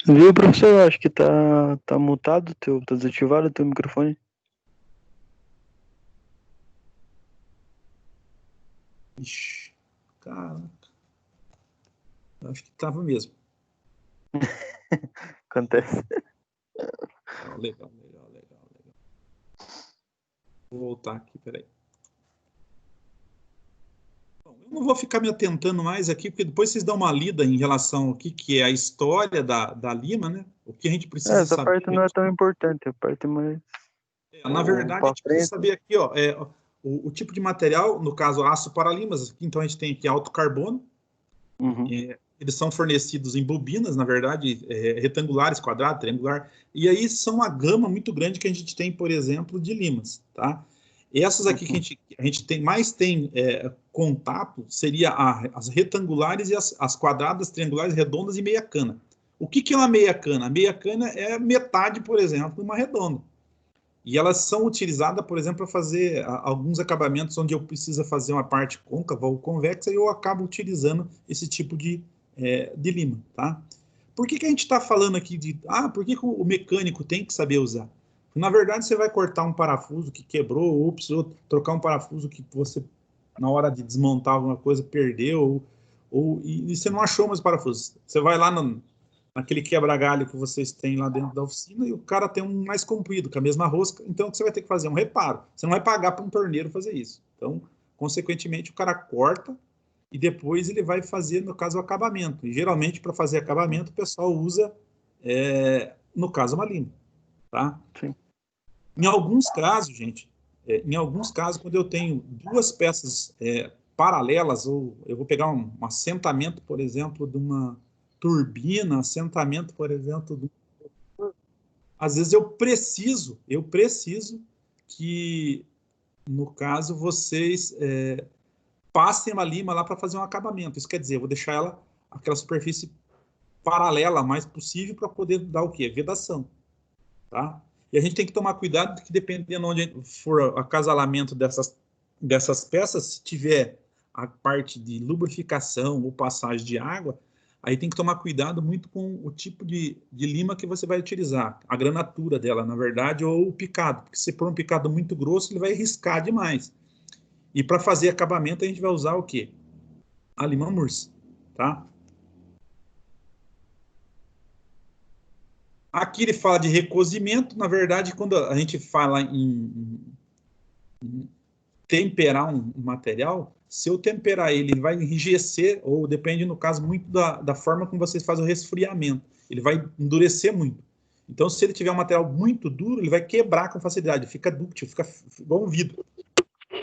Viu, professor? Eu acho que tá mutado tá desativado o teu microfone. Ixi, cara, eu acho que tava mesmo. Acontece. Legal. Vou voltar aqui, peraí. Bom, eu não vou ficar me atentando mais aqui, porque depois vocês dão uma lida em relação ao que é a história da Lima, né? O que a gente precisa Essa saber. parte não é tão importante, a parte mais Na o verdade, a pra gente precisa frente. saber aqui, ó, o tipo de material, no caso, aço para limas. Então, a gente tem aqui alto carbono. Uhum. Eles são fornecidos em bobinas, na verdade, retangulares, quadrado, triangular. E aí são uma gama muito grande que a gente tem, por exemplo, de limas, tá? Essas aqui Uhum. que a gente tem, mais tem contato seria as retangulares e as quadradas, triangulares, redondas e meia cana. O que é uma meia cana? A meia cana é metade, por exemplo, de uma redonda. E elas são utilizadas, por exemplo, para fazer alguns acabamentos onde eu preciso fazer uma parte côncava ou convexa e eu acabo utilizando esse tipo de lima, tá? Por que a gente está falando aqui por que o mecânico tem que saber usar? Na verdade, você vai cortar um parafuso que quebrou, ou precisou trocar um parafuso que você, na hora de desmontar alguma coisa, perdeu, e você não achou mais parafuso. Você vai lá naquele quebra-galho que vocês têm lá dentro da oficina e o cara tem um mais comprido, com a mesma rosca, então você vai ter que fazer um reparo. Você não vai pagar para um torneiro fazer isso. Então, consequentemente, o cara corta e depois ele vai fazer, no caso, o acabamento. E geralmente, para fazer acabamento, o pessoal usa, no caso, uma lima, tá? Sim. Em alguns casos, gente, em alguns casos, quando eu tenho duas peças paralelas, ou eu vou pegar um assentamento, por exemplo, de uma turbina, assentamento, por exemplo, às vezes eu preciso que, no caso, vocês passem uma lima lá para fazer um acabamento. Isso quer dizer, eu vou deixar aquela superfície paralela mais possível para poder dar o quê? Vedação, tá? E a gente tem que tomar cuidado que dependendo onde for o acasalamento dessas peças, se tiver a parte de lubrificação ou passagem de água, aí tem que tomar cuidado muito com o tipo de lima que você vai utilizar, a granatura dela, na verdade, ou o picado, porque se for um picado muito grosso, ele vai riscar demais. E para fazer acabamento, a gente vai usar o quê? A lima mursa, tá? Aqui ele fala de recozimento, na verdade, quando a gente fala em temperar um material, se eu temperar ele vai enrijecer, ou depende, no caso, muito da forma como vocês fazem o resfriamento. Ele vai endurecer muito. Então, se ele tiver um material muito duro, ele vai quebrar com facilidade, fica dúctil, fica igual um vidro.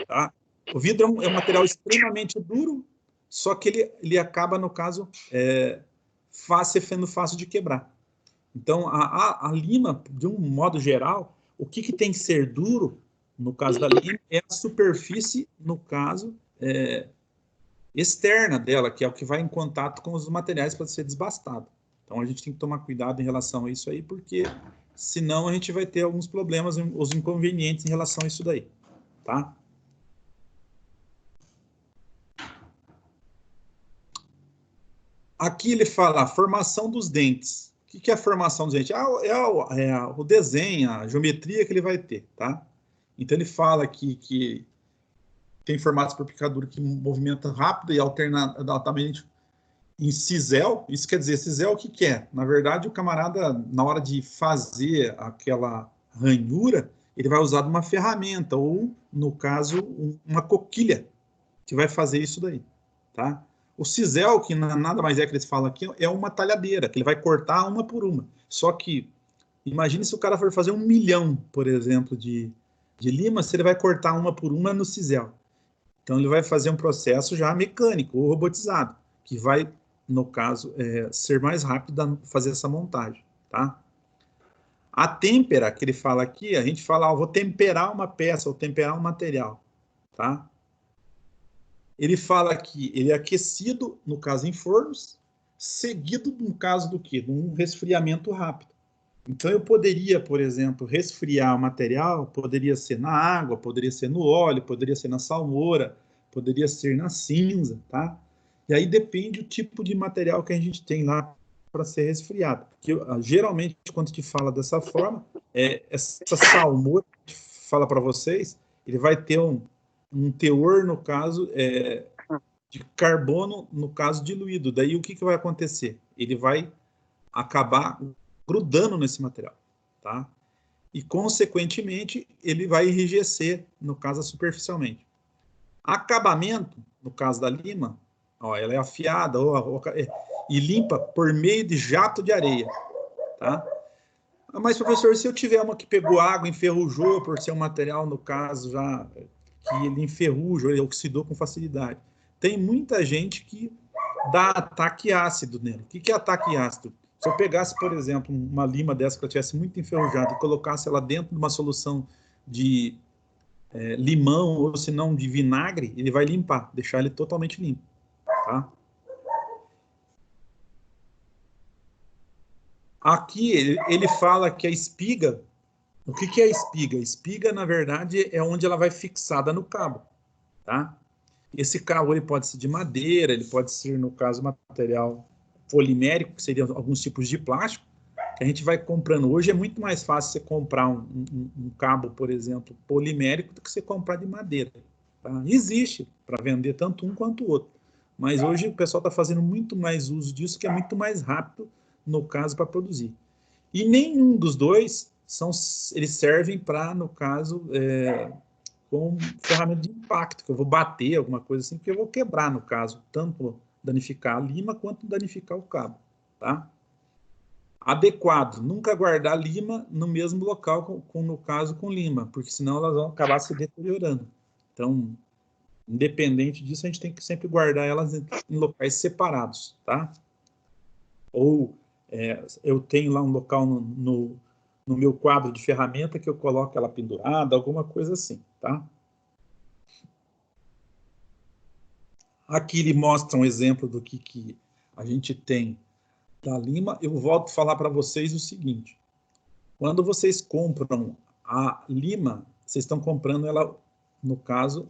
Tá? O vidro é um material extremamente duro, só que ele acaba, no caso, sendo fácil de quebrar. Então, a lima, de um modo geral, o que tem que ser duro, no caso da lima, é a superfície, no caso, externa dela, que é o que vai em contato com os materiais para ser desbastado. Então, a gente tem que tomar cuidado em relação a isso aí, porque senão a gente vai ter alguns problemas, os inconvenientes em relação a isso daí, tá? Aqui ele fala a formação dos dentes. O que é a formação dos dentes? O desenho, a geometria que ele vai ter, tá? Então ele fala aqui que tem formatos por picadura que movimenta rápido e alternadamente em cisel. Isso quer dizer, cisel o que é? Na verdade, o camarada, na hora de fazer aquela ranhura, ele vai usar uma ferramenta, ou, no caso, uma coquilha, que vai fazer isso daí, tá? O cisel, que nada mais é que eles falam aqui, é uma talhadeira, que ele vai cortar uma por uma. Só que, imagine se o cara for fazer 1 milhão, por exemplo, de lima, se ele vai cortar uma por uma no cisel. Então, ele vai fazer um processo já mecânico ou robotizado, que vai, no caso, ser mais rápido a fazer essa montagem, tá? A têmpera, que ele fala aqui, a gente fala, vou temperar uma peça, ou temperar um material, tá? Ele fala que ele é aquecido, no caso, em fornos, seguido, no caso do quê? De um resfriamento rápido. Então, eu poderia, por exemplo, resfriar o material, poderia ser na água, poderia ser no óleo, poderia ser na salmoura, poderia ser na cinza, tá? E aí depende do tipo de material que a gente tem lá para ser resfriada. Porque, geralmente, quando a gente fala dessa forma, essa salmoura que a gente fala para vocês, ele vai ter um teor, no caso, de carbono, no caso, diluído. Daí, o que vai acontecer? Ele vai acabar grudando nesse material, tá? E, consequentemente, ele vai enrijecer, no caso, superficialmente. Acabamento, no caso da lima, ó, ela é afiada e limpa por meio de jato de areia, tá? Mas, professor, se eu tiver uma que pegou água, enferrujou, por ser um material, no caso, já que ele enferruja, ele oxidou com facilidade. Tem muita gente que dá ataque ácido nele. O que é ataque ácido? Se eu pegasse, por exemplo, uma lima dessa que ela tivesse muito enferrujada e colocasse ela dentro de uma solução de limão ou se não de vinagre, ele vai limpar, deixar ele totalmente limpo, tá? Aqui ele fala que a espiga, o que é a espiga? A espiga, na verdade, é onde ela vai fixada no cabo, tá? Esse cabo ele pode ser de madeira, ele pode ser, no caso, material polimérico, que seriam alguns tipos de plástico, que a gente vai comprando. Hoje é muito mais fácil você comprar um cabo, por exemplo, polimérico, do que você comprar de madeira. Tá? Existe para vender tanto um quanto o outro. Mas hoje o pessoal está fazendo muito mais uso disso, que é muito mais rápido, no caso, para produzir. E nenhum dos dois eles servem para, no caso, como ferramenta de impacto, que eu vou bater, alguma coisa assim, que eu vou quebrar, no caso, tanto danificar a lima quanto danificar o cabo. Tá? Adequado, nunca guardar lima no mesmo local, no caso com lima, porque senão elas vão acabar se deteriorando. Então, independente disso, a gente tem que sempre guardar elas em locais separados, tá? Ou eu tenho lá um local no meu quadro de ferramenta que eu coloco ela pendurada, alguma coisa assim, tá? Aqui ele mostra um exemplo do que a gente tem da lima. Eu volto a falar para vocês o seguinte: quando vocês compram a lima, vocês estão comprando ela, no caso,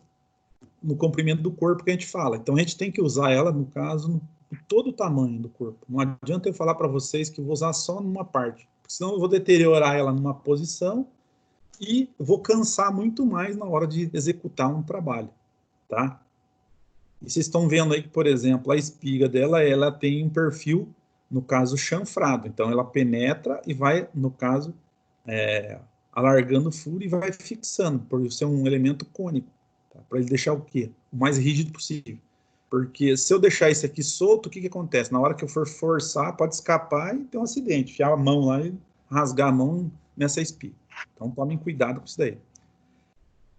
no comprimento do corpo que a gente fala. Então, a gente tem que usar ela, no caso, em todo o tamanho do corpo. Não adianta eu falar para vocês que eu vou usar só numa parte, porque senão eu vou deteriorar ela numa posição e vou cansar muito mais na hora de executar um trabalho, tá? E vocês estão vendo aí que, por exemplo, a espiga dela, ela tem um perfil, no caso, chanfrado. Então, ela penetra e vai, no caso, alargando o furo e vai fixando, por ser um elemento cônico, tá? Para ele deixar o quê? O mais rígido possível. Porque se eu deixar isso aqui solto, o que acontece? Na hora que eu for forçar, pode escapar e ter um acidente, enfiar a mão lá e rasgar a mão nessa espiga. Então, tomem cuidado com isso daí.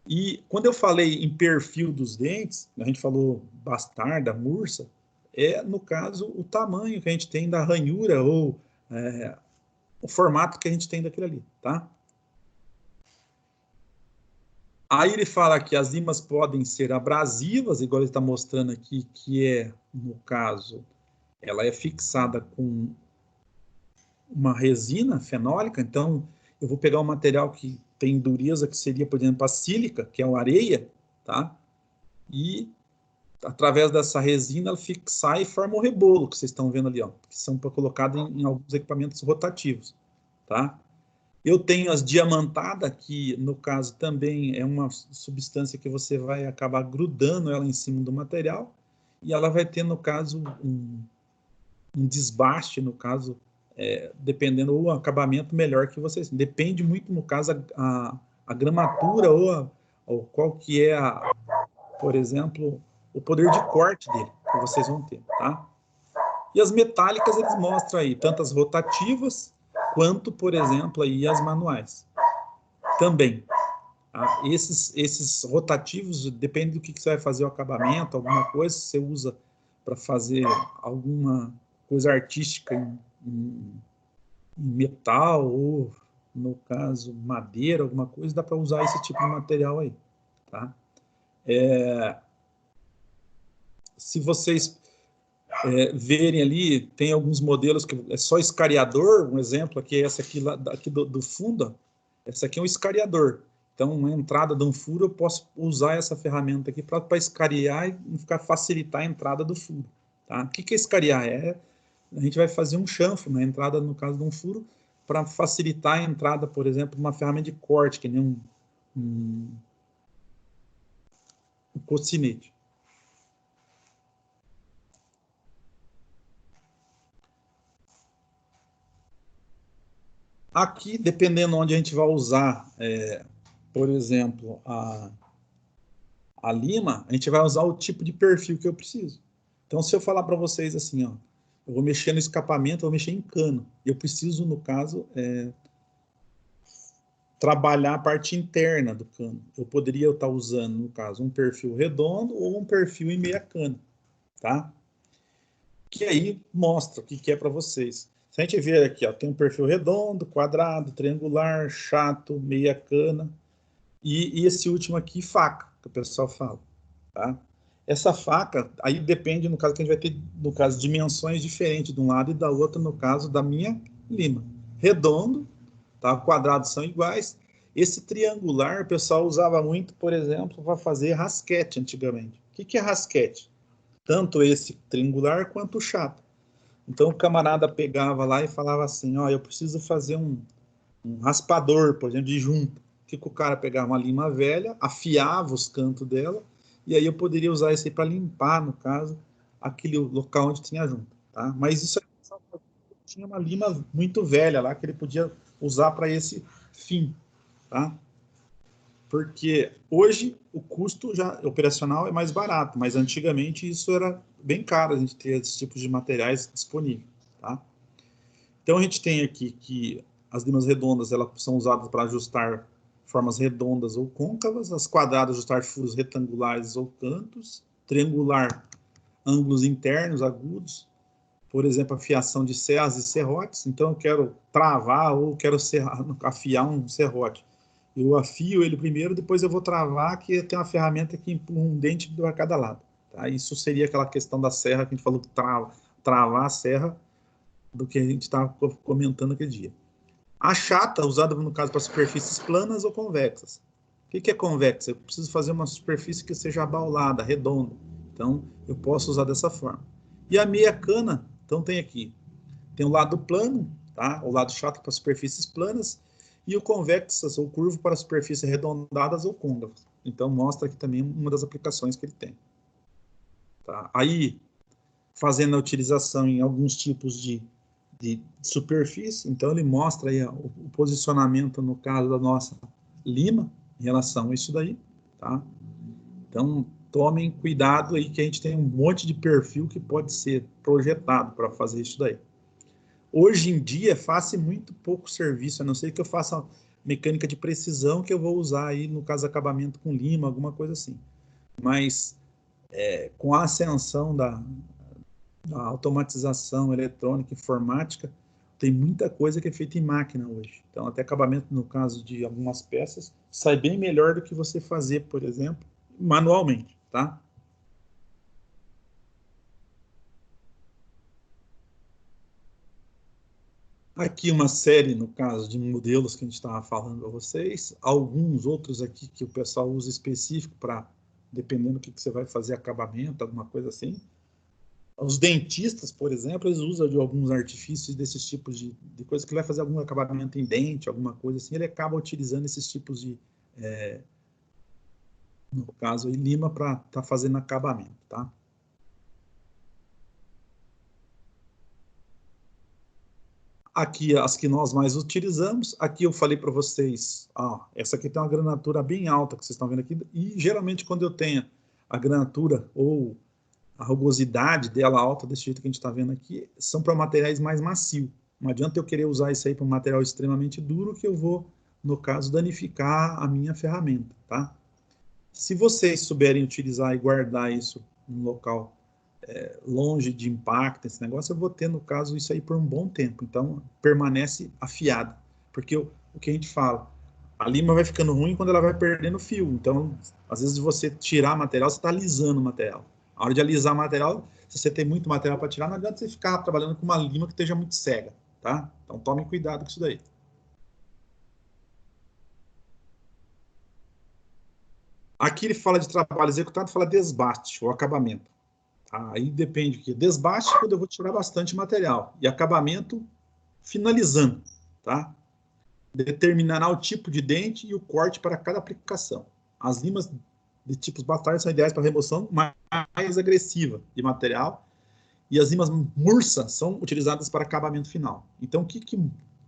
E quando eu falei em perfil dos dentes, a gente falou bastarda, mursa, no caso, o tamanho que a gente tem da ranhura ou o formato que a gente tem daquilo ali, tá? Aí ele fala que as limas podem ser abrasivas, igual ele está mostrando aqui, que no caso, ela é fixada com uma resina fenólica. Então, eu vou pegar um material que tem dureza, que seria, por exemplo, a sílica, que é a areia, tá? E, através dessa resina, ela fixar e forma o rebolo, que vocês estão vendo ali, ó, que são colocados em alguns equipamentos rotativos, tá? Eu tenho as diamantadas, que no caso também é uma substância que você vai acabar grudando ela em cima do material, e ela vai ter, no caso, um desbaste, no caso, dependendo, ou acabamento melhor que vocês. Depende muito, no caso, a gramatura ou qual que é, por exemplo, o poder de corte dele, que vocês vão ter, tá? E as metálicas, eles mostram aí, tanto as rotativas, quanto, por exemplo, aí as manuais. Também, tá? Esses rotativos, depende do que você vai fazer o acabamento, alguma coisa, você usa para fazer alguma coisa artística em metal, ou, no caso, madeira, alguma coisa, dá para usar esse tipo de material aí, tá? Se vocês verem ali, tem alguns modelos que é só escariador, um exemplo aqui é essa aqui, aqui do fundo, ó. Essa aqui é um escariador. Então, uma entrada de um furo, eu posso usar essa ferramenta aqui para escariar e facilitar a entrada do furo. Tá? O que é escariar? a gente vai fazer um chanfro na entrada, no caso de um furo, para facilitar a entrada, por exemplo, uma ferramenta de corte, que nem um cocinete. Aqui, dependendo onde a gente vai usar, por exemplo, a lima, a gente vai usar o tipo de perfil que eu preciso. Então, se eu falar para vocês assim, ó, eu vou mexer no escapamento, eu vou mexer em cano. Eu preciso, no caso, trabalhar a parte interna do cano. Eu poderia estar usando, no caso, um perfil redondo ou um perfil em meia cana, tá? Que aí mostra o que é para vocês. Se a gente ver aqui, ó, tem um perfil redondo, quadrado, triangular, chato, meia cana e esse último aqui, faca, que o pessoal fala, tá? Essa faca, aí depende, no caso, que a gente vai ter, no caso, dimensões diferentes de um lado e da outra, no caso da minha lima. Redondo, tá? Quadrados são iguais. Esse triangular, o pessoal usava muito, por exemplo, para fazer rasquete antigamente. O que é rasquete? Tanto esse triangular quanto o chato. Então o camarada pegava lá e falava assim, ó, eu preciso fazer um raspador, por exemplo, de junta. O cara pegava uma lima velha, afiava os cantos dela, e aí eu poderia usar isso aí para limpar, no caso, aquele local onde tinha junta, tá? Mas isso aí só tinha uma lima muito velha lá que ele podia usar para esse fim, tá? Porque hoje o custo já operacional é mais barato, mas antigamente isso era bem caro a gente ter esses tipos de materiais disponíveis, tá? Então a gente tem aqui que as limas redondas elas são usadas para ajustar formas redondas ou côncavas, as quadradas ajustar furos retangulares ou cantos, triangular ângulos internos agudos, por exemplo, afiação de serras e serrotes. Então eu quero travar ou quero afiar um serrote. Eu afio ele primeiro, depois eu vou travar, que tem uma ferramenta que empurra um dente para cada lado. Tá? Isso seria aquela questão da serra que a gente falou, travar a serra, do que a gente estava comentando aquele dia. A chata, usada no caso para superfícies planas ou convexas. O que é convexa? Eu preciso fazer uma superfície que seja abaulada, redonda. Então, eu posso usar dessa forma. E a meia cana, então tem aqui, tem o lado plano, tá? O lado chato para superfícies planas e o convexas ou curvo para superfícies arredondadas ou côncavas. Então, mostra aqui também uma das aplicações que ele tem. Tá? Aí, fazendo a utilização em alguns tipos de superfície, então ele mostra aí o posicionamento, no caso da nossa lima, em relação a isso daí, tá? Então, tomem cuidado aí que a gente tem um monte de perfil que pode ser projetado para fazer isso daí. Hoje em dia, faço muito pouco serviço, a não ser que eu faça mecânica de precisão, que eu vou usar aí, no caso, acabamento com lima, alguma coisa assim. Mas, com a ascensão da automatização eletrônica, informática, tem muita coisa que é feita em máquina hoje. Então, até acabamento, no caso de algumas peças, sai bem melhor do que você fazer, por exemplo, manualmente, tá? Aqui uma série, no caso, de modelos que a gente estava falando para vocês, alguns outros aqui que o pessoal usa específico para, dependendo do que você vai fazer, acabamento, alguma coisa assim. Os dentistas, por exemplo, eles usam de alguns artifícios desses tipos de coisa que vai fazer algum acabamento em dente, alguma coisa assim, ele acaba utilizando esses tipos de, no caso, lima para estar fazendo acabamento, tá? Aqui as que nós mais utilizamos, aqui eu falei para vocês, essa aqui tem uma granatura bem alta que vocês estão vendo aqui, e geralmente quando eu tenho a granatura ou a rugosidade dela alta, desse jeito que a gente está vendo aqui, são para materiais mais macios. Não adianta eu querer usar isso aí para um material extremamente duro, que eu vou, no caso, danificar a minha ferramenta, tá? Se vocês souberem utilizar e guardar isso num local longe de impacto, esse negócio, eu vou ter, no caso, isso aí por um bom tempo. Então, permanece afiado. Porque o que a gente fala, a lima vai ficando ruim quando ela vai perdendo fio. Então, às vezes, você tirar material, você está alisando o material. A hora de alisar material, se você tem muito material para tirar, não adianta você ficar trabalhando com uma lima que esteja muito cega, tá? Então, tome cuidado com isso daí. Aqui ele fala de trabalho executado, fala desbaste, ou acabamento. Aí depende do que. Desbaste, quando eu vou tirar bastante material. E acabamento, finalizando, tá? Determinará o tipo de dente e o corte para cada aplicação. As limas de tipos bastardos são ideais para remoção mais agressiva de material, e as limas mursa são utilizadas para acabamento final. Então, o que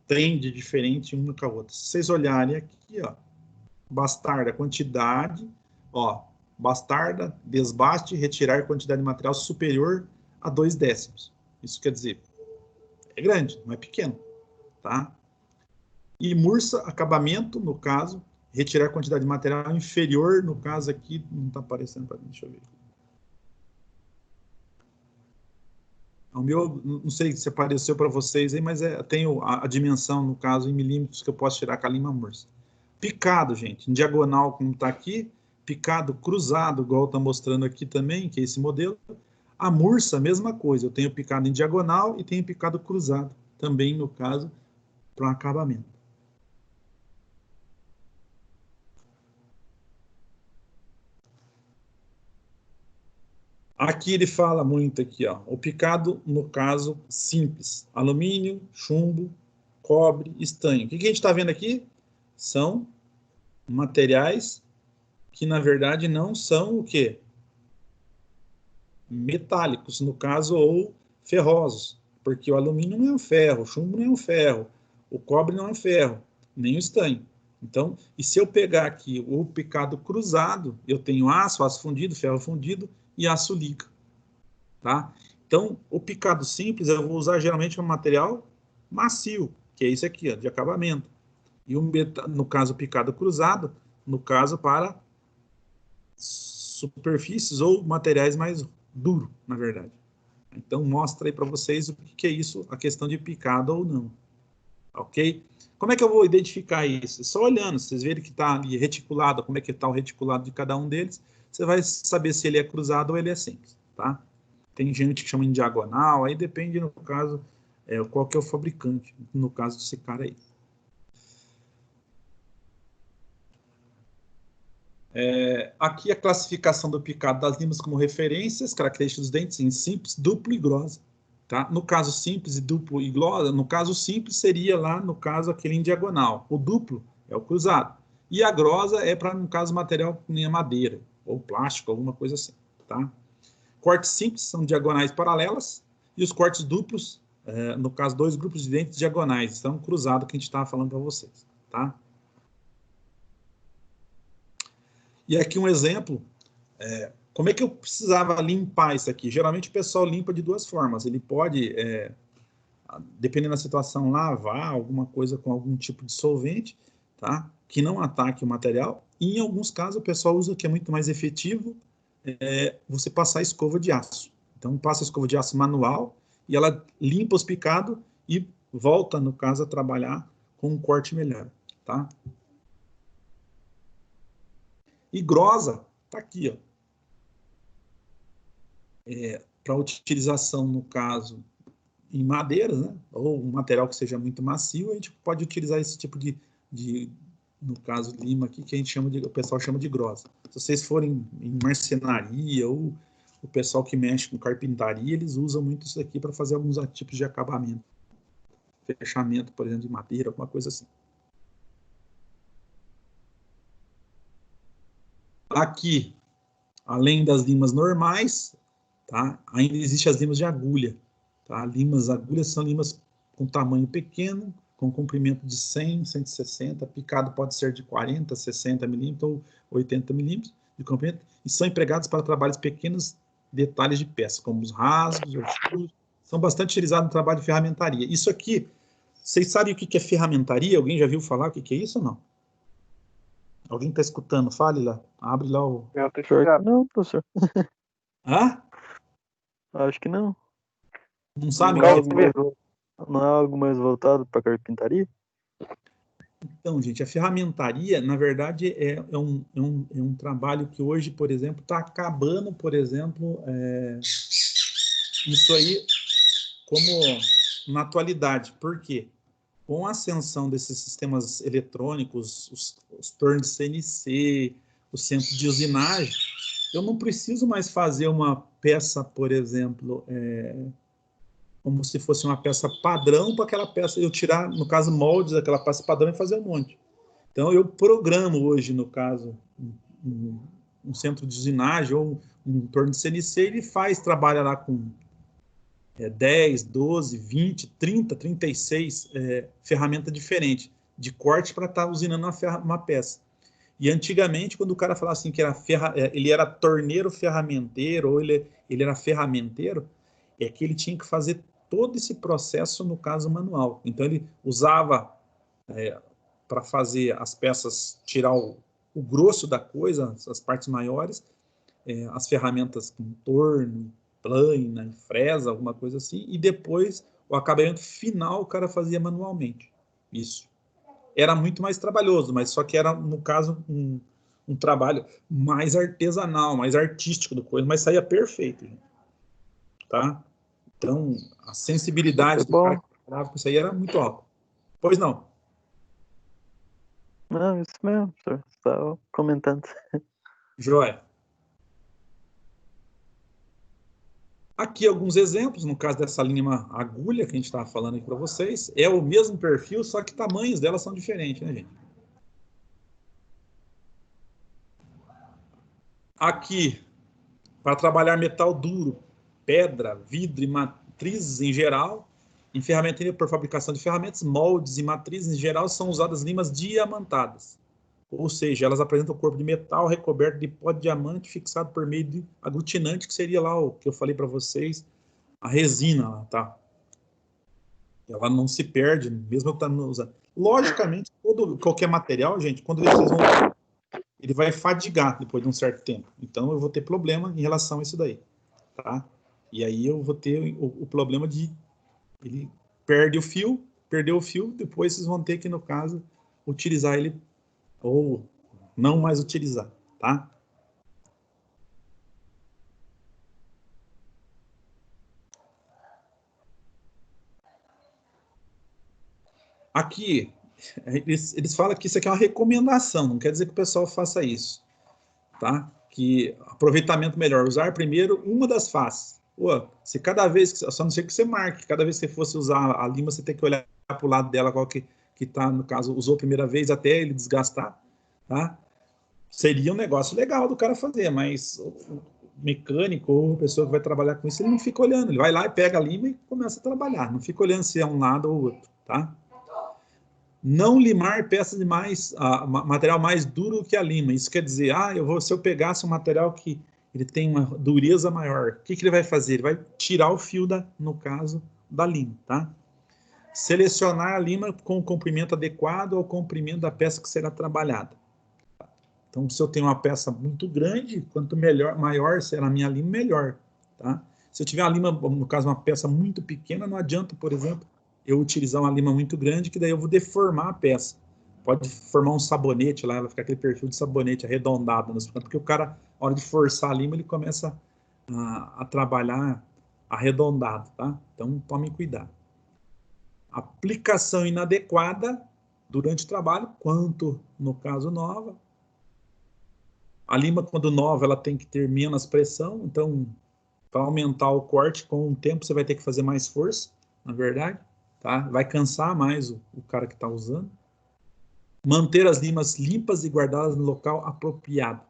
tem de diferente uma com a outra? Se vocês olharem aqui, ó, bastarda, quantidade, ó, bastarda, desbaste, retirar quantidade de material superior a 2 décimos. Isso quer dizer, é grande, não é pequeno, tá? E mursa, acabamento, no caso, retirar quantidade de material inferior, no caso aqui, não está aparecendo para mim, deixa eu ver. O meu, não sei se apareceu para vocês aí, mas tem a dimensão, no caso, em milímetros, que eu posso tirar com a lima mursa. Picado, gente, em diagonal, como está aqui, picado cruzado, igual está mostrando aqui também, que é esse modelo. A mursa, mesma coisa, eu tenho picado em diagonal e tenho picado cruzado, também, no caso, para acabamento. Aqui ele fala muito aqui, ó, o picado, no caso, simples. Alumínio, chumbo, cobre, estanho. O que a gente está vendo aqui? São materiais que, na verdade, não são o quê? Metálicos, no caso, ou ferrosos. Porque o alumínio não é um ferro, o chumbo não é um ferro, o cobre não é um ferro, nem o estanho. Então, e se eu pegar aqui o picado cruzado, eu tenho aço fundido, ferro fundido e aço liga. Tá? Então, o picado simples eu vou usar geralmente um material macio, que é isso aqui, ó, de acabamento. E no caso, o picado cruzado, no caso, para superfícies ou materiais mais duros, na verdade. Então, mostra aí para vocês o que é isso, a questão de picado ou não. Ok? Como é que eu vou identificar isso? Só olhando, vocês verem que está ali reticulado, como é que está o reticulado de cada um deles, você vai saber se ele é cruzado ou ele é simples, tá? Tem gente que chama em diagonal, aí depende, no caso, qual que é o fabricante, no caso desse cara aí. Aqui a classificação do picado das limas como referências, características dos dentes em simples, duplo e grossa. Tá? No caso simples e duplo e grossa, no caso simples seria lá, no caso, aquele em diagonal. O duplo é o cruzado. E a grossa é para, no caso, material nem madeira, ou plástico, alguma coisa assim. Tá? Cortes simples são diagonais paralelas, e os cortes duplos, no caso, 2 grupos de dentes diagonais, estão cruzados, que a gente estava falando para vocês. Tá? E aqui um exemplo, como é que eu precisava limpar isso aqui? Geralmente o pessoal limpa de 2 formas. Ele pode, dependendo da situação, lavar alguma coisa com algum tipo de solvente, tá? Que não ataque o material. E em alguns casos o pessoal usa, que é muito mais efetivo, você passar escova de aço. Então passa a escova de aço manual e ela limpa os picados e volta, no caso, a trabalhar com um corte melhor, tá? E grossa, tá aqui, ó. Para utilização, no caso, em madeiras, né? Ou um material que seja muito macio, a gente pode utilizar esse tipo de no caso, lima aqui, que a gente chama o pessoal chama de grossa. Se vocês forem em marcenaria ou o pessoal que mexe com carpintaria, eles usam muito isso aqui para fazer alguns tipos de acabamento. Fechamento, por exemplo, de madeira, alguma coisa assim. Aqui, além das limas normais, tá? Ainda existem as limas de agulha. Tá? Agulhas são limas com tamanho pequeno, com comprimento de 100, 160, picado pode ser de 40, 60 milímetros ou 80 milímetros de comprimento, e são empregados para trabalhos pequenos, detalhes de peça, como os rasgos, os furos, são bastante utilizados no trabalho de ferramentaria. Isso aqui, vocês sabem o que é ferramentaria? Alguém já viu falar o que é isso ou não? Alguém está escutando? Fale lá. Abre lá o... Não, professor. Hã? Acho que não. Não sabe Não é o que é? algo mais, não é algo mais voltado para carpintaria? Então, gente, a ferramentaria, na verdade, é um trabalho que hoje, por exemplo, está acabando, por exemplo, isso aí como na atualidade. Por quê? Com a ascensão desses sistemas eletrônicos, os tornos de CNC, o centro de usinagem, eu não preciso mais fazer uma peça, por exemplo, como se fosse uma peça padrão para aquela peça, eu tirar, no caso, moldes daquela peça padrão e fazer um monte. Então, eu programo hoje, no caso, um centro de usinagem ou um torno de CNC, ele trabalha lá com 10, 12, 20, 30, 36 ferramentas diferentes de corte para estar usinando uma peça. E antigamente, quando o cara falava assim que ele era torneiro ferramenteiro ou ele era ferramenteiro, é que ele tinha que fazer todo esse processo, no caso, manual. Então, ele usava para fazer as peças, tirar o grosso da coisa, as partes maiores, as ferramentas com torno, plana, fresa, alguma coisa assim, e depois o acabamento final o cara fazia manualmente. Isso. Era muito mais trabalhoso, mas só que era, no caso, um trabalho mais artesanal, mais artístico do coisa, mas saía perfeito, gente. Tá? Então, a sensibilidade É do cara bom. que trabalhava com isso aí era muito alta. Pois não. Não, isso mesmo, senhor. Estava comentando. Joia. Aqui alguns exemplos, no caso dessa linha agulha que a gente estava falando aqui para vocês, é o mesmo perfil, só que tamanhos delas são diferentes, né, gente? Aqui, para trabalhar metal duro, pedra, vidro e matrizes em geral, em ferramentaria por fabricação de ferramentas, moldes e matrizes em geral são usadas limas diamantadas. Ou seja, elas apresentam o corpo de metal recoberto de pó de diamante fixado por meio de aglutinante, que seria lá o que eu falei para vocês, a resina, tá? Ela não se perde, mesmo estando usando. Logicamente, qualquer material, gente, quando vocês vão, ele vai fadigar depois de um certo tempo. Então, eu vou ter problema em relação a isso daí, tá? E aí eu vou ter o problema de ele perdeu o fio, depois vocês vão ter que, no caso, utilizar ele ou não mais utilizar, tá? Aqui, eles falam que isso aqui é uma recomendação, não quer dizer que o pessoal faça isso, tá? Que aproveitamento melhor, usar primeiro uma das faces. Pô, se cada vez, só não sei que você marque, cada vez que você fosse usar a lima, você tem que olhar para o lado dela, qual que tá, no caso, usou a primeira vez até ele desgastar, tá? Seria um negócio legal do cara fazer, mas o mecânico ou a pessoa que vai trabalhar com isso, ele não fica olhando, ele vai lá e pega a lima e começa a trabalhar, não fica olhando se é um lado ou outro, tá? Não limar peças de material mais duro que a lima. Isso quer dizer, se eu pegasse um material que ele tem uma dureza maior, o que ele vai fazer? Ele vai tirar o fio, no caso, da lima, tá? Selecionar a lima com o comprimento adequado ao comprimento da peça que será trabalhada. Então, se eu tenho uma peça muito grande, quanto maior será a minha lima, melhor, tá? Se eu tiver a lima, no caso, uma peça muito pequena, não adianta, por exemplo, eu utilizar uma lima muito grande, que daí eu vou deformar a peça. Pode formar um sabonete lá, ela fica aquele perfil de sabonete arredondado, porque o cara, na hora de forçar a lima, ele começa a trabalhar arredondado, tá? Então, tomem cuidado. Aplicação inadequada durante o trabalho, quanto no caso nova. A lima, quando nova, ela tem que ter menos pressão, então, para aumentar o corte, com o tempo você vai ter que fazer mais força, na verdade, tá? Vai cansar mais o cara que está usando. Manter as limas limpas e guardadas no local apropriado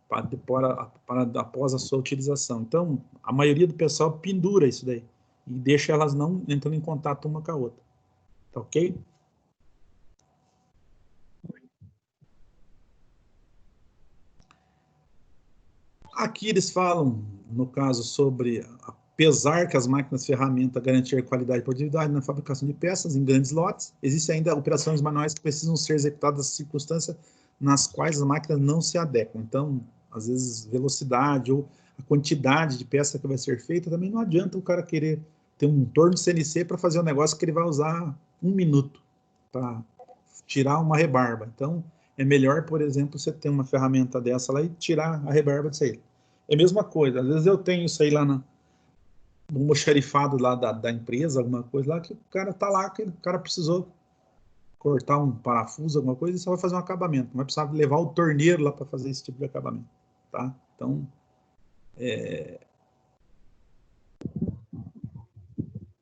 para após a sua utilização. Então, a maioria do pessoal pendura isso daí e deixa elas não entrando em contato uma com a outra. Tá ok? Aqui eles falam, no caso, sobre apesar que as máquinas ferramenta garantir qualidade e produtividade na fabricação de peças em grandes lotes, existem ainda operações manuais que precisam ser executadas nas circunstâncias nas quais as máquinas não se adequam. Então, às vezes, velocidade ou a quantidade de peça que vai ser feita, também não adianta o cara querer ter um torno de CNC para fazer um negócio que ele vai usar 1 minuto para tirar uma rebarba. Então, é melhor, por exemplo, você ter uma ferramenta dessa lá e tirar a rebarba disso aí. É a mesma coisa. Às vezes eu tenho isso aí lá no almoxarifado lá da empresa, alguma coisa lá, que o cara tá lá, que o cara precisou cortar um parafuso, alguma coisa, e só vai fazer um acabamento. Não vai precisar levar o torneiro lá para fazer esse tipo de acabamento, tá? Então,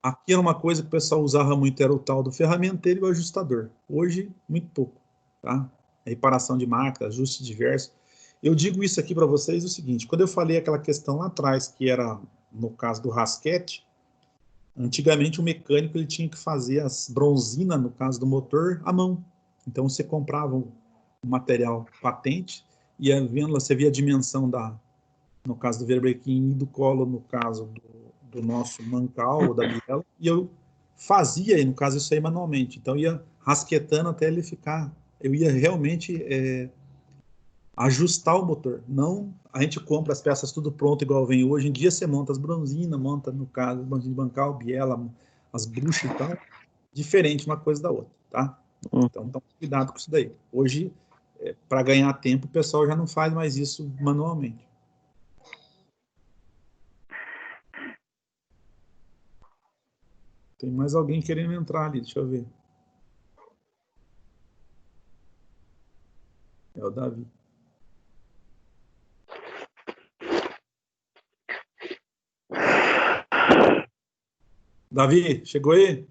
Aqui era uma coisa que o pessoal usava muito, era o tal do ferramenteiro e o ajustador. Hoje, muito pouco, tá? Reparação de máquina, ajuste diverso. Eu digo isso aqui para vocês o seguinte, quando eu falei aquela questão lá atrás, que era no caso do rasquete, antigamente o mecânico ele tinha que fazer as bronzinas, no caso do motor, à mão. Então você comprava um material patente, ia vendo, você via a dimensão no caso do Verbrequim e do colo, no caso do nosso mancal ou da biela, e eu fazia, no caso, isso aí manualmente. Então, ia rasquetando até ele ficar. Eu ia realmente ajustar o motor. Não, a gente compra as peças tudo pronto, igual vem hoje. Em dia, você monta as bronzinas, monta, no caso, bronzina de bancal, biela, as bruxas e tal. Diferente uma coisa da outra, tá? Então, toma cuidado com isso daí. Hoje, para ganhar tempo, o pessoal já não faz mais isso manualmente. Tem mais alguém querendo entrar ali, deixa eu ver. É o Davi. Davi, chegou aí?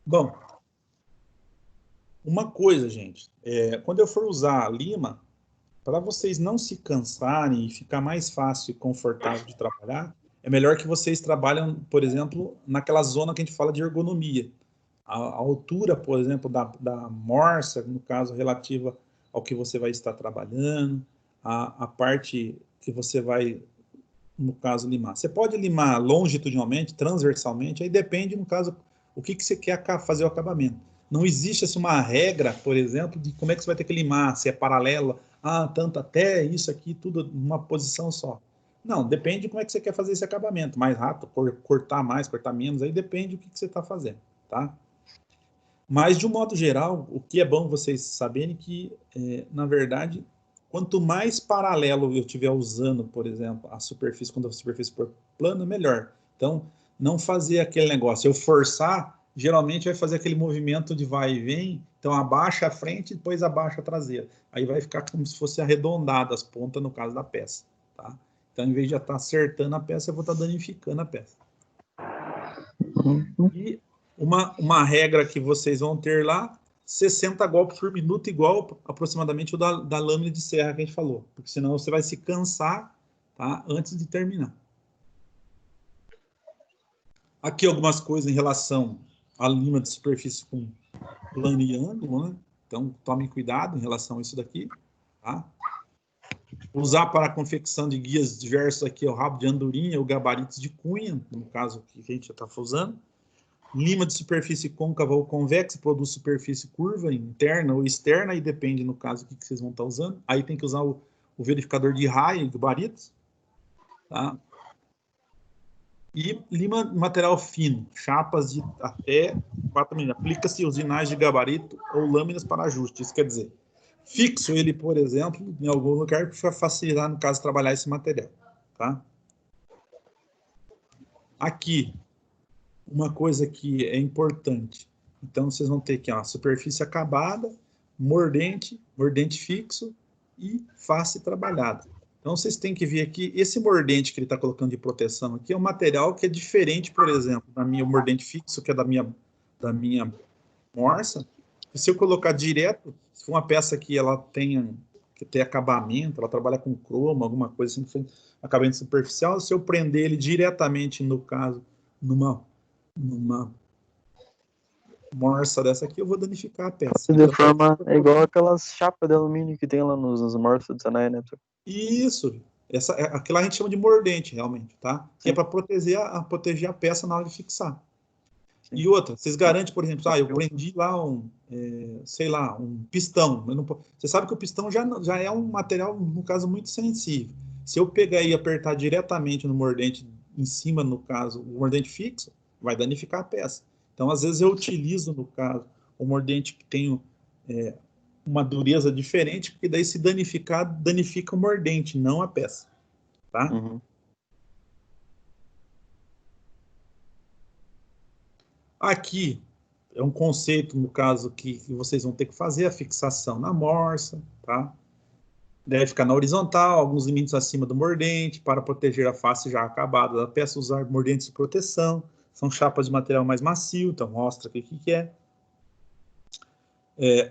Bom, uma coisa, gente, quando eu for usar a lima, para vocês não se cansarem e ficar mais fácil e confortável de trabalhar, é melhor que vocês trabalhem, por exemplo, naquela zona que a gente fala de ergonomia. A altura, por exemplo, da morsa, no caso, relativa ao que você vai estar trabalhando, a parte que você vai, no caso, limar. Você pode limar longitudinalmente, transversalmente, aí depende, no caso, o que você quer fazer o acabamento. Não existe assim, uma regra, por exemplo, de como é que você vai ter que limar, se é paralela, tanto até isso aqui, tudo numa posição só. Não, depende de como é que você quer fazer esse acabamento. Mais rápido, cortar mais, cortar menos, aí depende do que você está fazendo, tá? Mas, de um modo geral, o que é bom vocês saberem que, na verdade, quanto mais paralelo eu estiver usando, por exemplo, a superfície, quando a superfície for plana, melhor. Então, não fazer aquele negócio. Eu forçar, geralmente vai fazer aquele movimento de vai e vem, então abaixa a frente e depois abaixa a traseira. Aí vai ficar como se fosse arredondado as pontas, no caso da peça. Tá? Então, em vez de estar acertando a peça, eu vou estar danificando a peça. E uma regra que vocês vão ter lá, 60 golpes por minuto, igual aproximadamente o da lâmina de serra que a gente falou, porque senão você vai se cansar, tá, antes de terminar. Aqui algumas coisas em relação à lima de superfície com plano e ângulo, né? Então tomem cuidado em relação a isso daqui, tá? Usar para a confecção de guias diversos aqui o rabo de andorinha, o gabaritos de cunha, no caso que a gente já está usando. Lima de superfície côncava ou convexa produz superfície curva, interna ou externa, e depende, no caso, o que vocês vão estar usando. Aí tem que usar o verificador de raio e gabaritos. Tá? E lima material fino, chapas de até 4 milímetros. Aplica-se usinagem de gabarito ou lâminas para ajuste. Isso quer dizer, fixo ele, por exemplo, em algum lugar para facilitar, no caso, trabalhar esse material. Tá? Aqui, uma coisa que é importante. Então, vocês vão ter aqui a superfície acabada, mordente fixo e face trabalhada. Então, vocês têm que ver aqui, esse mordente que ele está colocando de proteção aqui é um material que é diferente, por exemplo, da minha mordente fixo, que é da minha morsa. Se eu colocar direto, se for uma peça que ela que tem acabamento, ela trabalha com cromo, alguma coisa assim, que foi acabamento superficial, se eu prender ele diretamente, no caso, numa morsa dessa aqui, eu vou danificar a peça. Se Então, deforma, é igual aquelas chapas de alumínio que tem lá nos morsas de Sanai, né? isso. Aquilo a gente chama de mordente, realmente, tá? Que é Sim, para proteger a peça na hora de fixar. sim. E outra, vocês garantem, por exemplo, eu prendi lá sei lá, um pistão. Você sabe que o pistão já é um material, no caso, muito sensível. Se eu pegar e apertar diretamente no mordente, em cima, no caso, o mordente fixo, vai danificar a peça. Então, às vezes, eu utilizo, no caso, o mordente que tem uma dureza diferente, porque daí, se danificar, danifica o mordente, não a peça. Tá? Uhum. Aqui é um conceito, no caso, que vocês vão ter que fazer a fixação na morsa, tá? Deve ficar na horizontal, alguns limites acima do mordente, para proteger a face já acabada da peça, usar mordentes de proteção. São chapas de material mais macio, então mostra o que é.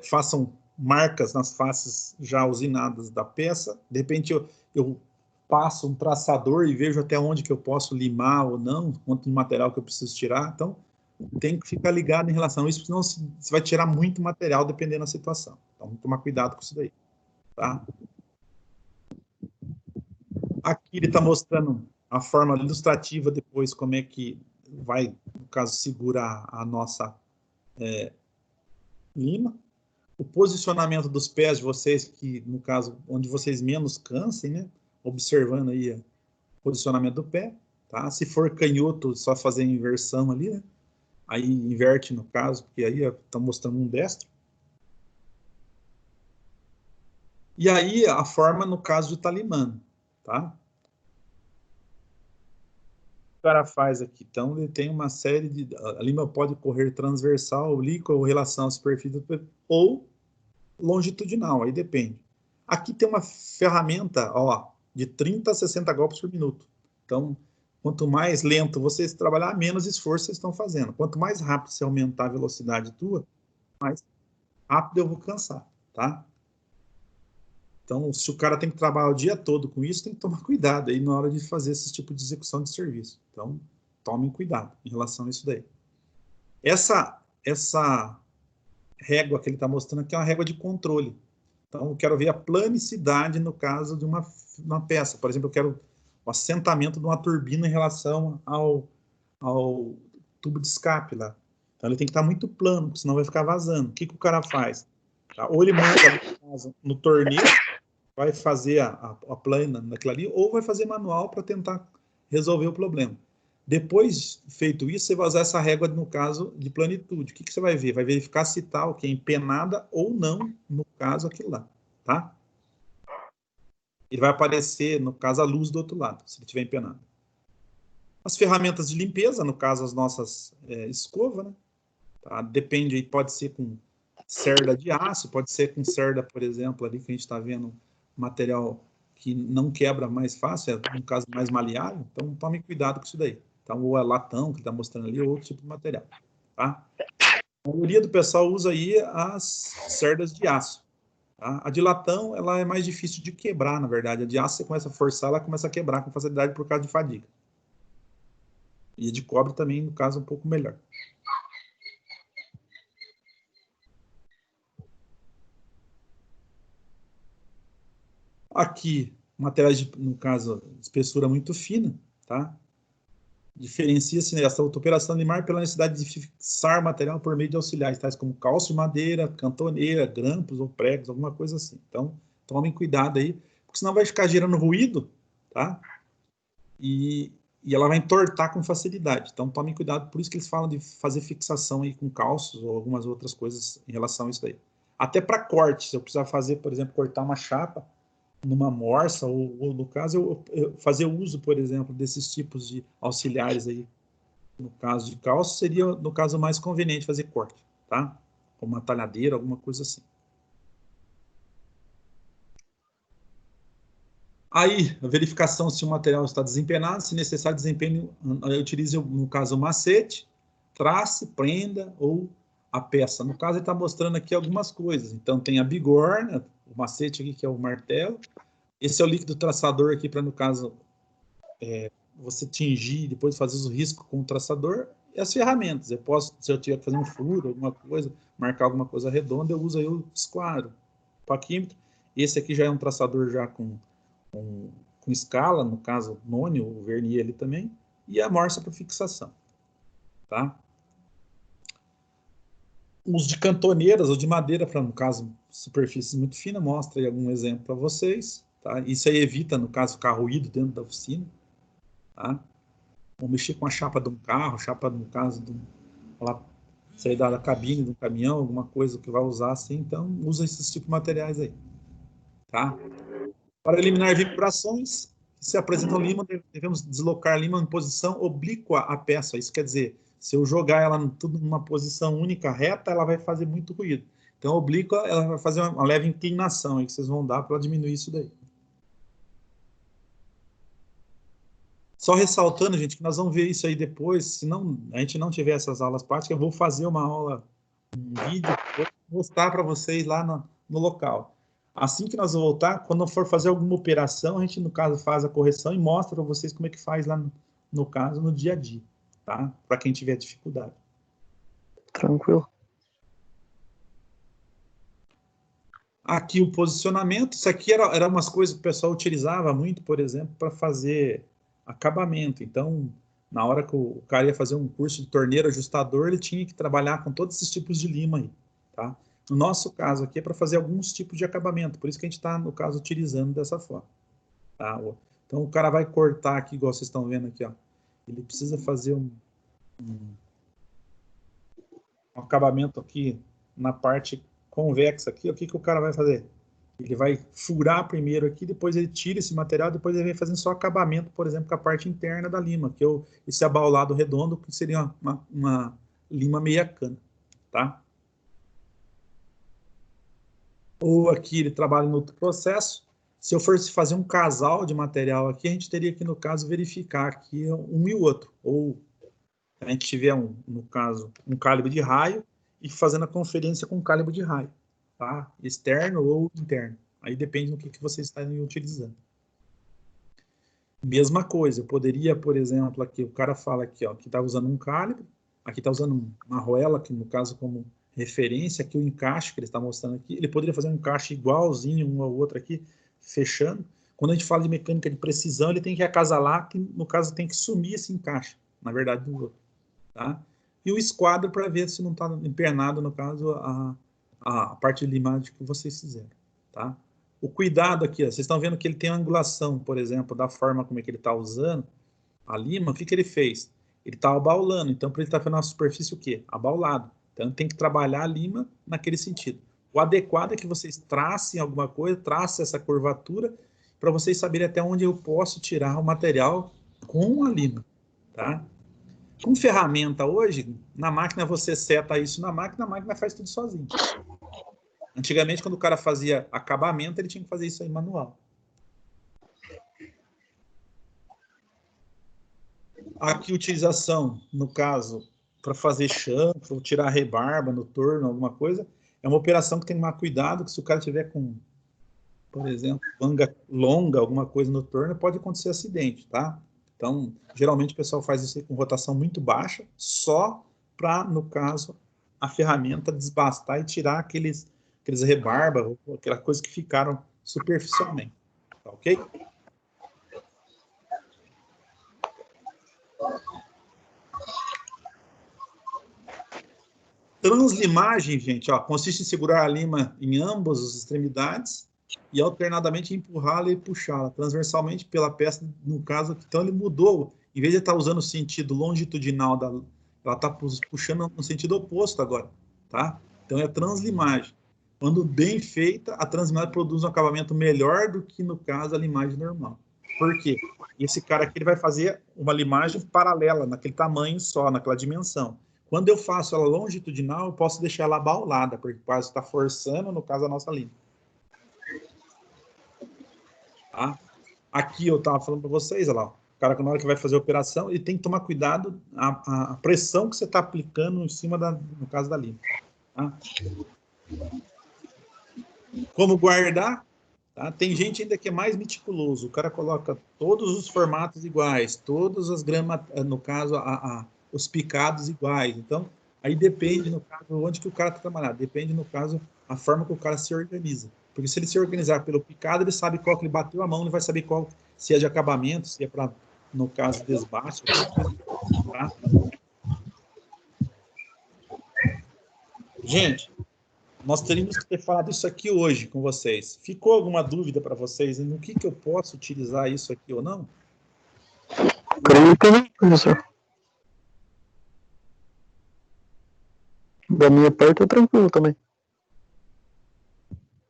Façam marcas nas faces já usinadas da peça. De repente eu passo um traçador e vejo até onde que eu posso limar ou não, quanto de material que eu preciso tirar. Então, tem que ficar ligado em relação a isso, senão você vai tirar muito material dependendo da situação. Então, tomar cuidado com isso daí. Tá? Aqui ele está mostrando a forma ilustrativa depois, como é que vai, no caso, segurar a nossa lima. O posicionamento dos pés de vocês, que no caso, onde vocês menos cansem, né? Observando aí o posicionamento do pé, tá? Se for canhoto, só fazer a inversão ali, né? Aí inverte no caso, porque aí está mostrando um destro. E aí a forma no caso de estar limando, tá? O cara faz aqui, então ele tem uma série de... A lima pode correr transversal, oblíqua, ou relação à superfície, ou longitudinal, aí depende. Aqui tem uma ferramenta, ó, de 30 a 60 golpes por minuto. Então, quanto mais lento vocês trabalhar, menos esforço vocês estão fazendo. Quanto mais rápido você aumentar a velocidade tua, mais rápido eu vou cansar, tá? Então, se o cara tem que trabalhar o dia todo com isso, tem que tomar cuidado aí na hora de fazer esse tipo de execução de serviço. Então, tomem cuidado em relação a isso daí. Essa régua que ele está mostrando aqui é uma régua de controle. Então, eu quero ver a planicidade no caso de uma peça. Por exemplo, eu quero o assentamento de uma turbina em relação ao tubo de escape lá. Então, ele tem que estar muito plano, senão vai ficar vazando. O que o cara faz? Tá? Ou ele monta no torneio, vai fazer a plana naquilo ali, ou vai fazer manual para tentar resolver o problema. Depois feito isso, você vai usar essa régua no caso de planitude. O que você vai ver? Vai verificar se está o que é empenada ou não, no caso aquilo lá, tá? Ele vai aparecer, no caso, a luz do outro lado, se ele estiver empenado. As ferramentas de limpeza, no caso, as nossas escovas, né? Tá? Depende, pode ser com cerda de aço, pode ser com cerda, por exemplo, ali que a gente está vendo, material que não quebra mais fácil, no caso mais maleável, então tome cuidado com isso daí. Então, ou é latão, que está mostrando ali, ou outro tipo de material. Tá? A maioria do pessoal usa aí as cerdas de aço. Tá? A de latão, ela é mais difícil de quebrar, na verdade. A de aço, você começa a forçar, ela começa a quebrar com facilidade por causa de fadiga. E a de cobre também, no caso, um pouco melhor. Aqui, materiais, no caso, espessura muito fina, tá? Diferencia-se essa operação de limar pela necessidade de fixar material por meio de auxiliares, tais como calço de madeira, cantoneira, grampos ou pregos, alguma coisa assim. Então, tomem cuidado aí, porque senão vai ficar gerando ruído, tá? E ela vai entortar com facilidade. Então, tomem cuidado, por isso que eles falam de fazer fixação aí com calços ou algumas outras coisas em relação a isso daí. Até para corte, se eu precisar fazer, por exemplo, cortar uma chapa, numa morsa, ou no caso, eu fazer uso, por exemplo, desses tipos de auxiliares aí, no caso de calço, seria, no caso, mais conveniente fazer corte, tá? Como uma talhadeira, alguma coisa assim. Aí, a verificação se o material está desempenado, se necessário desempenho, eu utilize, no caso, o macete, trace, prenda ou a peça. No caso, ele está mostrando aqui algumas coisas. Então, tem a bigorna, o macete aqui, que é o martelo. Esse é o líquido traçador aqui para, no caso, você tingir, depois fazer os riscos com o traçador. E as ferramentas. Se eu tiver que fazer um furo, alguma coisa, marcar alguma coisa redonda, eu uso aí o esquadro, paquímetro. Esse aqui já é um traçador já com escala, no caso, nônio, o vernier ali também. E a morsa para fixação. Tá? Uso de cantoneiras ou de madeira para, no caso, superfícies muito finas. Mostra aí algum exemplo para vocês. Tá? Isso aí evita, no caso, ficar ruído dentro da oficina. Tá? Ou mexer com a chapa de um carro, chapa, no caso, sair da cabine de um caminhão, alguma coisa que vai usar assim. Então, usa esses tipos de materiais aí. Tá? Para eliminar vibrações que se apresentam lima, devemos deslocar a lima em posição oblíqua à peça. Isso quer dizer, se eu jogar ela tudo numa posição única, reta, ela vai fazer muito ruído. Então, a oblíqua, ela vai fazer uma leve inclinação aí que vocês vão dar para diminuir isso daí. Só ressaltando, gente, que nós vamos ver isso aí depois. Se não, a gente não tiver essas aulas práticas, eu vou fazer uma aula, um vídeo, vou mostrar para vocês lá no local. Assim que nós voltar, quando for fazer alguma operação, a gente, no caso, faz a correção e mostra para vocês como é que faz lá, no caso, no dia a dia, tá? Para quem tiver dificuldade. Tranquilo. Aqui o posicionamento, isso aqui era umas coisas que o pessoal utilizava muito, por exemplo, para fazer acabamento. Então, na hora que o cara ia fazer um curso de torneiro ajustador, ele tinha que trabalhar com todos esses tipos de lima aí, tá? No nosso caso aqui é para fazer alguns tipos de acabamento, por isso que a gente está, no caso, utilizando dessa forma, tá? Então, o cara vai cortar aqui, igual vocês estão vendo aqui, ó. Ele precisa fazer um acabamento aqui na parte convexa aqui. O que o cara vai fazer? Ele vai furar primeiro aqui, depois ele tira esse material, depois ele vem fazendo só acabamento, por exemplo, com a parte interna da lima, que é esse abaulado redondo, que seria uma lima meia cana, tá? Ou aqui ele trabalha no outro processo. Se eu fosse fazer um casal de material aqui, a gente teria que, no caso, verificar aqui um e o outro. Ou a gente tiver, no caso, um calibre de raio e fazendo a conferência com calibre de raio, tá? Externo ou interno. Aí depende do que você está utilizando. Mesma coisa, eu poderia, por exemplo, aqui, o cara fala aqui, ó, que está usando um calibre, aqui está usando uma arruela, que no caso como referência, aqui o encaixe que ele está mostrando aqui, ele poderia fazer um encaixe igualzinho um ao outro aqui, fechando. Quando a gente fala de mecânica de precisão, ele tem que acasalar, que no caso tem que sumir esse encaixe, na verdade, do outro. Tá? E o esquadro para ver se não está empernado, no caso, a parte de limagem que vocês fizeram. Tá? O cuidado aqui, ó, vocês estão vendo que ele tem uma angulação, por exemplo, da forma como é que ele está usando a lima. O que ele fez? Ele está abaulando, então para ele estar fazendo uma superfície o quê? Abaulado. Então tem que trabalhar a lima naquele sentido. O adequado é que vocês tracem alguma coisa, tracem essa curvatura, para vocês saberem até onde eu posso tirar o material com a lima. Tá? Com ferramenta hoje, na máquina você seta isso na máquina, a máquina faz tudo sozinho. Antigamente, quando o cara fazia acabamento, ele tinha que fazer isso aí manual. Aqui, utilização, no caso, para fazer chanfro, tirar rebarba no torno, alguma coisa, é uma operação que tem que tomar cuidado, que se o cara tiver com, por exemplo, manga longa, alguma coisa no torno, pode acontecer acidente, tá? Então, geralmente o pessoal faz isso aí com rotação muito baixa, só para, no caso, a ferramenta desbastar e tirar aqueles rebarba, aquela coisa que ficaram superficialmente. Tá ok? Translimagem, gente, ó, consiste em segurar a lima em ambas as extremidades e alternadamente empurrá-la e puxá-la transversalmente pela peça, no caso, então ele mudou, em vez de estar usando o sentido longitudinal, ela está puxando no sentido oposto agora, tá? Então é translimagem. Quando bem feita, a translimagem produz um acabamento melhor do que, no caso, a limagem normal. Por quê? Esse cara aqui ele vai fazer uma limagem paralela, naquele tamanho só, naquela dimensão. Quando eu faço ela longitudinal, eu posso deixar ela abaulada, porque quase está forçando, no caso, a nossa linha. Tá? Aqui eu estava falando para vocês, olha lá, o cara, na hora que vai fazer a operação, ele tem que tomar cuidado a pressão que você está aplicando em cima, no caso da linha. Tá? Como guardar? Tá? Tem gente ainda que é mais meticuloso, o cara coloca todos os formatos iguais, todas as gramas, no caso, os picados iguais. Então, aí depende, no caso, onde que o cara está trabalhando. Depende, no caso, a forma que o cara se organiza. Porque se ele se organizar pelo picado, ele sabe qual que ele bateu a mão, ele vai saber qual, se é de acabamento, se é para, no caso, desbaste. Tá? Gente, nós teríamos que ter falado isso aqui hoje com vocês. Ficou alguma dúvida para vocês no que eu posso utilizar isso aqui ou não? Creio que não, professor. Da minha parte é tranquilo também.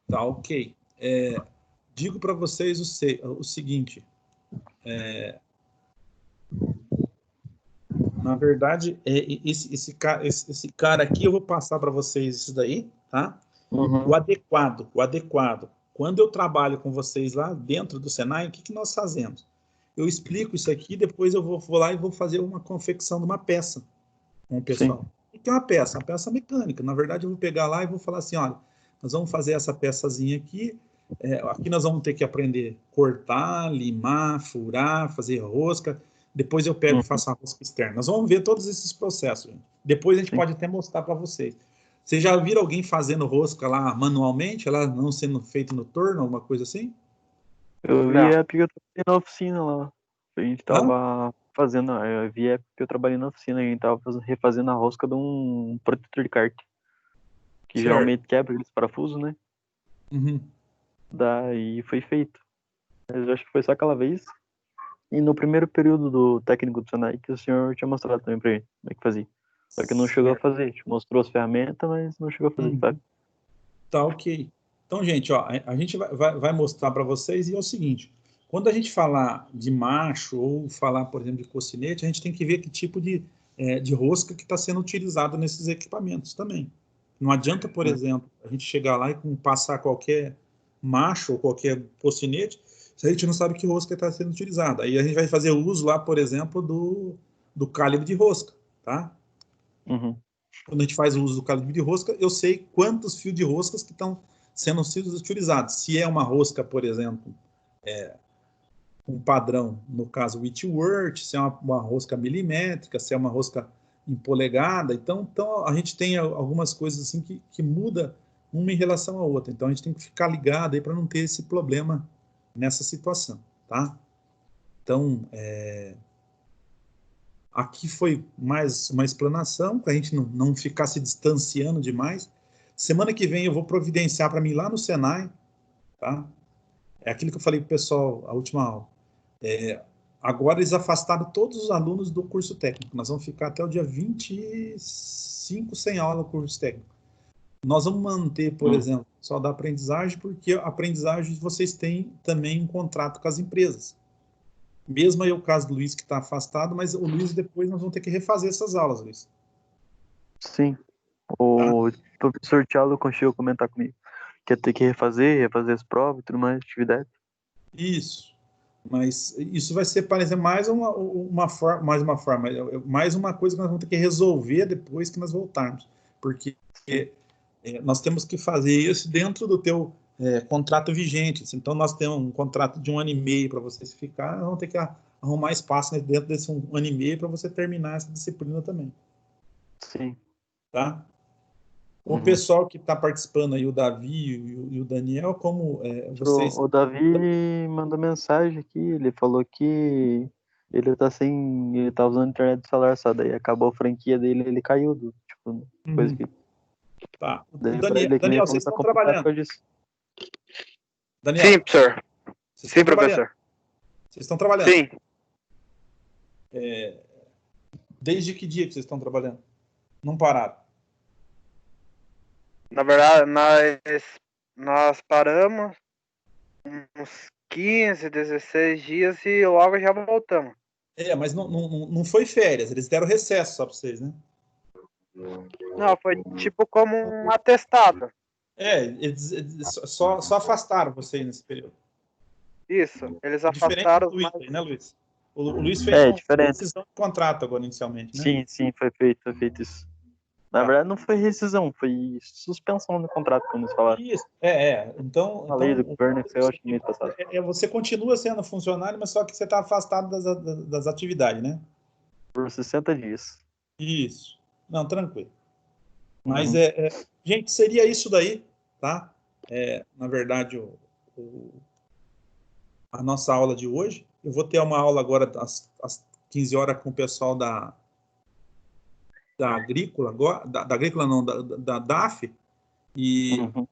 Tá, ok. Digo para vocês o seguinte. Na verdade, esse cara aqui, eu vou passar para vocês isso daí, tá? Uhum. O adequado. Quando eu trabalho com vocês lá dentro do Senai, o que nós fazemos? Eu explico isso aqui, depois eu vou lá e vou fazer uma confecção de uma peça com o Sim. pessoal. O que é uma peça? Uma peça mecânica. Na verdade, eu vou pegar lá e vou falar assim, olha, nós vamos fazer essa peçazinha aqui, aqui nós vamos ter que aprender a cortar, limar, furar, fazer rosca, depois eu pego e Uhum. faço a rosca externa. Nós vamos ver todos esses processos, gente. Depois a gente Sim. pode até mostrar para vocês. Vocês já viram alguém fazendo rosca lá manualmente, ela não sendo feita no torno, alguma coisa assim? Eu vi Não. a época que eu trabalhei na oficina lá. A gente Hã? tava fazendo. Eu vi a época que eu trabalhei na oficina, a gente tava refazendo a rosca de um protetor de kart. Que Certo. geralmente quebra aqueles parafusos, né? Uhum. Daí foi feito. Mas eu acho que foi só aquela vez. E no primeiro período do técnico do Senai, que o senhor tinha mostrado também pra gente como é que fazia. Só que não chegou a Certo. fazer. A gente mostrou as ferramentas, mas não chegou a fazer, Uhum. sabe? Tá ok. Então, gente, ó, a gente vai mostrar para vocês e é o seguinte: quando a gente falar de macho ou falar, por exemplo, de cocinete, a gente tem que ver que tipo de rosca que está sendo utilizado nesses equipamentos também. Não adianta, por exemplo, a gente chegar lá e passar qualquer macho ou qualquer cocinete se a gente não sabe que rosca está sendo utilizada. Aí a gente vai fazer uso lá, por exemplo, do calibre de rosca, tá? Uhum. Quando a gente faz o uso do calibre de rosca, eu sei quantos fios de roscas que estão sendo utilizados. Se é uma rosca, por exemplo, um padrão, no caso Whitworth, se é uma rosca milimétrica, se é uma rosca em polegada, então a gente tem algumas coisas assim que muda uma em relação à outra. Então a gente tem que ficar ligado aí para não ter esse problema nessa situação, tá? Então, aqui foi mais uma explanação, para a gente não ficar se distanciando demais. Semana que vem eu vou providenciar para mim lá no Senai, tá? É aquilo que eu falei para o pessoal, a última aula. Agora eles afastaram todos os alunos do curso técnico. Nós vamos ficar até o dia 25 sem aula no curso técnico. Nós vamos manter, por exemplo, só da aprendizagem, porque a aprendizagem vocês têm também um contrato com as empresas. Mesmo aí o caso do Luiz que está afastado, mas o Luiz depois nós vamos ter que refazer essas aulas, Luiz. Sim. Tá? O professor Thiago conseguiu comentar comigo. Que ia ter que refazer as provas e tudo mais, atividade. Isso. Mas isso vai ser, por exemplo, mais uma coisa que nós vamos ter que resolver depois que nós voltarmos. Porque nós temos que fazer isso dentro do teu contrato vigente. Então, nós temos um contrato de 1 ano e meio para vocês ficar, nós vamos ter que arrumar espaço dentro desse 1 ano e meio para você terminar essa disciplina também. Sim. Tá? O Uhum. pessoal que está participando aí, o Davi e o Daniel, como vocês... O Davi mandou mensagem aqui, ele falou que ele tá usando a internet do celular só, daí acabou a franquia dele, ele caiu do, tipo, coisa que... Tá. O Daí pra ele aqui ele Daniel, falou vocês que tá estão complicado por trabalhando? causa disso. Sim, Daniel, professor. vocês Sim, estão trabalhando? professor. Vocês estão trabalhando? Sim. Desde que dia que vocês estão trabalhando? Não pararam? Na verdade, nós paramos uns 15, 16 dias e logo já voltamos. Mas não foi férias, eles deram recesso só para vocês, né? Não, foi tipo como um atestado. Eles só afastaram vocês nesse período. Isso, eles Diferente do afastaram Luiz, mais. né, Luiz? O Luiz fez uma Diferente. rescisão de contrato agora inicialmente, né? Sim, foi feito isso. Na Tá. verdade não foi rescisão, foi suspensão do contrato, como eles falaram. Isso, Então, A lei do governo que eu acho mês passado. você continua sendo funcionário, mas só que você está afastado das atividades, né? Por 60 dias. Isso. Não, tranquilo. Mas, Uhum. gente, seria isso daí, tá? Na verdade, a nossa aula de hoje. Eu vou ter uma aula agora às 15 horas com o pessoal da Agrícola, da Agrícola não, da DAF, e Uhum.